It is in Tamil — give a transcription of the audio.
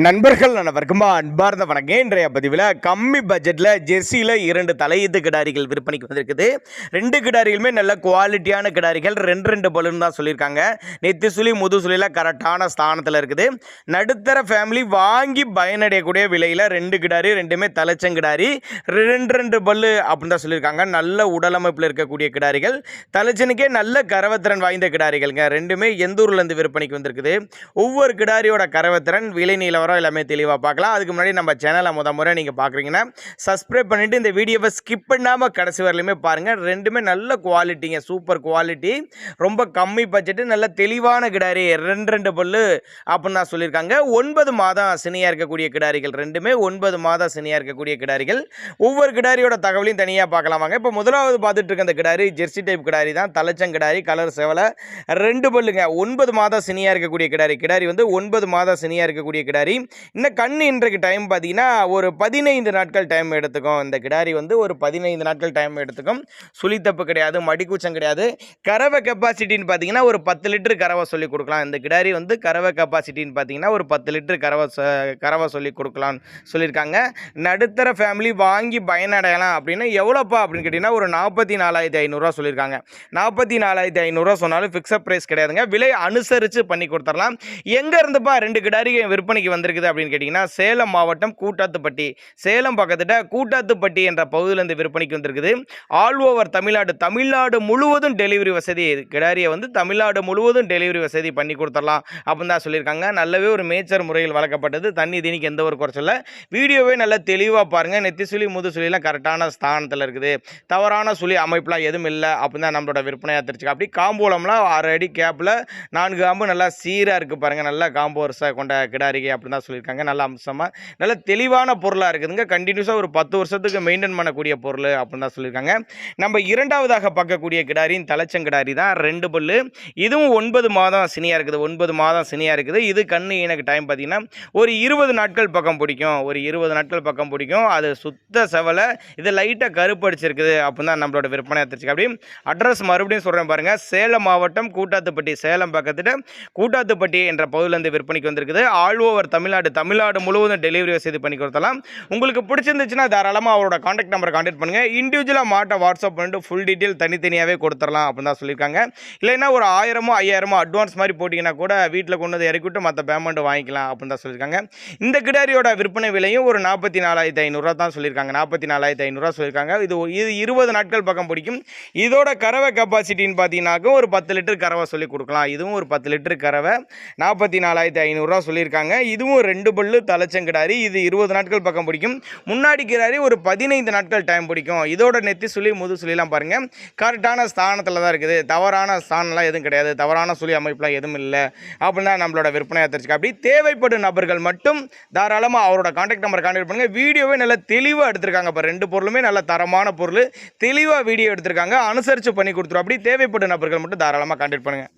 நண்பர்கள் அனைவருக்கும் அன்பார்ந்த வணக்கம். இன்றைய பதிவில் கம்மி பட்ஜெட்டில் ஜெர்சியில் 2 தலையீத்து கிடாரிகள் விற்பனைக்கு வந்திருக்குது. 2 கிடாரிகளுமே நல்ல குவாலிட்டியான கிடாரிகள். 2 பலூன் தான் சொல்லியிருக்காங்க. நெத்தி சுழி முது சுழியில் கரெக்டான ஸ்தானத்தில் இருக்குது. நடுத்தர ஃபேமிலி வாங்கி பயனடையக்கூடிய விலையில் 2 கிடாரி, 2மே தலைச்சங்கிடாரி, 2 பல்லு அப்படின்னு தான் சொல்லியிருக்காங்க. நல்ல உடலமைப்பில் இருக்கக்கூடிய கிடாரிகள், தலைச்சனுக்கே நல்ல கரவத்திறன் வாய்ந்த கிடாரிகள்ங்க. 2மே எந்த ஊர்லேருந்து விற்பனைக்கு வந்திருக்குது. ஒவ்வொரு கிடாரியோட கரவத்திறன், விலை நிலவரம் எல்லாமே தெளிவாக பார்க்கலாம். அதுக்கு முன்னாடி நம்ம சேனலை முறை நீங்கள் பார்க்குறீங்கன்னா சப்ஸ்கிரைப் பண்ணிவிட்டு இந்த வீடியோவை ஸ்கிப் பண்ணாமல் கடைசி வரலையுமே பாருங்கள். 2மே நல்ல குவாலிட்டிங்க, சூப்பர் குவாலிட்டி, ரொம்ப கம்மி பட்ஜெட்டு, நல்ல தெளிவான கிடாரி. 2 பல்லு அப்படின்னு தான் சொல்லியிருக்காங்க. 9 மாதம் சினியாக இருக்கக்கூடிய கிடாரிகள். 2மே 9 மாதம் சினியாக இருக்கக்கூடிய கிடாரிகள். ஒவ்வொரு கிடாரியோட தகவலையும் தனியாக பார்க்கலாம் வாங்க. இப்போ முதலாவது பார்த்துட்டு இருக்க அந்த கிடாரி ஜெர்சி டைப் கிடாரி தான். தலைச்சங்கிடாரி, கலர் சேவலை, 2 பல்லுங்க. 9 மாதம் சினியாக இருக்கக்கூடிய கிடாரி. கிடாரி வந்து 9 மாதம் சினியாக இருக்கக்கூடிய கிடாரி. இன்னும் கண்ணு இன்றைக்கு டைம் பார்த்தீங்கன்னா ஒரு 15 நாட்கள் டைம் எடுத்துக்கும். இந்த கிடாரி வந்து ஒரு 15 நாட்கள் டைம் எடுத்துக்கும். சுழித்தப்பு கிடையாது, மடிக்கூச்சம் கிடையாது. கறவை கெப்பாசிட்டின்னு பார்த்தீங்கன்னா ஒரு 10 லிட்டர் கறவை சொல்லி கொடுக்கலாம். இந்த கிடாரி வந்து கறவை கெப்பாசிட்டின்னு பார்த்தீங்கன்னா ஒரு 10 லிட்டர் கறவை சொல்லி கொடுக்கலாம்னு சொல்லியிருக்காங்க. நடுத்தர ஃபேமிலி வாங்கி பயனடையலாம் அப்படின்னா எவ்வளோப்பா அப்படின்னு கேட்டிங்கன்னா ஒரு 44,500 சொல்லியிருக்காங்க. 44,500 சொன்னாலும் ஃபிக்ஸட் ப்ரைஸ் கிடையாதுங்க. விலை அனுசரித்து பண்ணி கொடுத்துடலாம். எங்கே இருந்துப்பா 2 கிடாரி விற்பனைக்கு வந்திருக்குது அப்படின்னு கேட்டிங்கன்னா சேலம் மாவட்டம் கூட்டாத்துப்பட்டி, சேலம் பக்கத்தில் கூட்டாத்துப்பட்டி என்ற பகுதியிலேருந்து விற்பனைக்கு வந்திருக்குது. ஆல் ஓவர் தமிழ்நாடு முழுவதும் டெலிவரி வசதி. கிடாரியை வந்து தமிழ்நாடு முழுவதும் டெலிவரி வசதி பண்ணி கொடுத்துடலாம் அப்படின்னு தான் சொல்லியிருக்காங்க. நல்லாவே ஒரு மேய்ச்சர் முறையில் வளர்க்கப்பட்டது. தண்ணி தீனிக்கு எந்த ஒரு குறைச்சல. வீடியோவே நல்லா தெளிவாக பாருங்கள். நெத்தி சுழி முது சுழிலாம் கரெக்டான ஸ்தானத்தில் இருக்குது. தவறான சுழி அமைப்புலாம் எதுவும் இல்லை அப்படின்னு தான் நம்மளோட விற்பனையாக தெரிஞ்சுக்க. அப்படி காம்போலம்லாம் 6 அடி கேப்பில் 4 காம்பு நல்லா சீராக இருக்குது பாருங்கள். நல்லா காம்போ வருஷம் கொண்ட கிடாரிகை அப்படின்னு தான் சொல்லியிருக்காங்க. நல்ல அம்சமாக நல்ல தெளிவான பொருளாக இருக்குதுங்க. கண்டினியூஸாக ஒரு 10 வருஷத்துக்கு மெயின்டைன் பண்ணக்கூடிய பொருள் அப்படின்னு தான் சொல்லியிருக்காங்க. நம்ம இரண்டாவதாக பார்க்கக்கூடிய கிடாரியின் தலைச்சங்கிடாரி தான். 2 பல்லு. இதுவும் 9 மாதம் சினியாக இருக்குது. 9 மாதம் சினியாக இருக்குது. இது கண்ணு எனக்கு டைம் பார்த்தீங்கன்னா ஒரு 20 நாட்கள் பக்கம் பிடிக்கும். ஒரு 20 நாட்கள் பக்கம் பிடிக்கும். அது சுத்த செவலை. இது லைட்டாக கருப்படிச்சிருக்குது அப்படின்னு தான் நம்மளோட விற்பனை தெரிஞ்சுக்க. அப்படி அட்ரஸ் மறுபடியும் சொல்கிறேன் பாருங்கள். சேலம் மாவட்டம் கூட்டாத்துப்பட்டி, சேலம் பக்கத்தில் கூட்டாத்துப்பட்டி என்ற பகுதியிலேருந்து விற்பனைக்கு வந்திருக்குது. ஆல் ஓவர் தமிழ்நாடு முழுவதும் டெலிவரி வசதி பண்ணி கொடுத்தலாம். உங்களுக்கு பிடிச்சிருந்துச்சுன்னா தாராளமாக அவரோட கான்டாக்ட் நம்பரை கான்டாக்ட் பண்ணுங்கள். இண்டிவிஜுவலாக மாட்டை வாட்ஸ்அப் பண்ணிட்டு ஃபுல் டீட்டெயில் தனித்தனியாகவே கொடுத்துடலாம் அப்படின்னு தான் சொல்லியிருக்காங்க. இல்லைன்னா ஒரு 1000 5000 அட்வான்ஸ் மாதிரி போட்டிங்கன்னா கூட வீட்டில் கொண்டு வந்து இறக்கிவிட்டு மற்ற பேமெண்ட் வாங்கிக்கலாம் அப்படின்னு தான் சொல்லியிருக்காங்க. இந்த கிடாரியோட விற்பனை விலையும் ஒரு 44,500 தான் சொல்லியிருக்காங்க. 44,500 சொல்லியிருக்காங்க. இது 20 நாட்கள் பக்கம் பிடிக்கும். இதோட கறவை கெப்பாசிட்டின்னு பார்த்தீங்கன்னாக்கும் ஒரு 10 லிட்டர் கறவை சொல்லி கொடுக்கலாம். இதுவும் ஒரு 10 லிட்டர் கறவை. 44,500 சொல்லியிருக்காங்க. இதுவும் 2 பல்லு தலைச்சங்கிடாரி. இது 20 நாட்கள் பக்கம் பிடிக்கும். முன்னாடி கிடாரி ஒரு 15 நாட்கள் டைம் பிடிக்கும். இதோட நெத்தி சுழி முது சுழிலாம் பாருங்கள் கரெக்டான ஸ்தானத்தில் தான் இருக்குது. தவறான ஸ்தானம்லாம் எதுவும் கிடையாது. தவறான சுழி அமைப்புலாம் எதுவும் இல்லை அப்படின்னா நம்மளோட விற்பனையாக தெரிஞ்சுக்க. அப்படி தேவைப்படும் நபர்கள் மட்டும் தாராளமாக அவரோட கான்டாக்ட் நம்பர் கான்டாக்ட் பண்ணுங்கள். வீடியோவே நல்லா தெளிவாக எடுத்திருக்காங்க. இப்போ 2 பொருளுமே நல்ல தரமான பொருள், தெளிவாக வீடியோ எடுத்திருக்காங்க. அனுசரித்து பண்ணி கொடுத்துரும். அப்படி தேவைப்படும் நபர்கள் மட்டும் தாராளமாக கான்டாக்ட் பண்ணுங்கள்.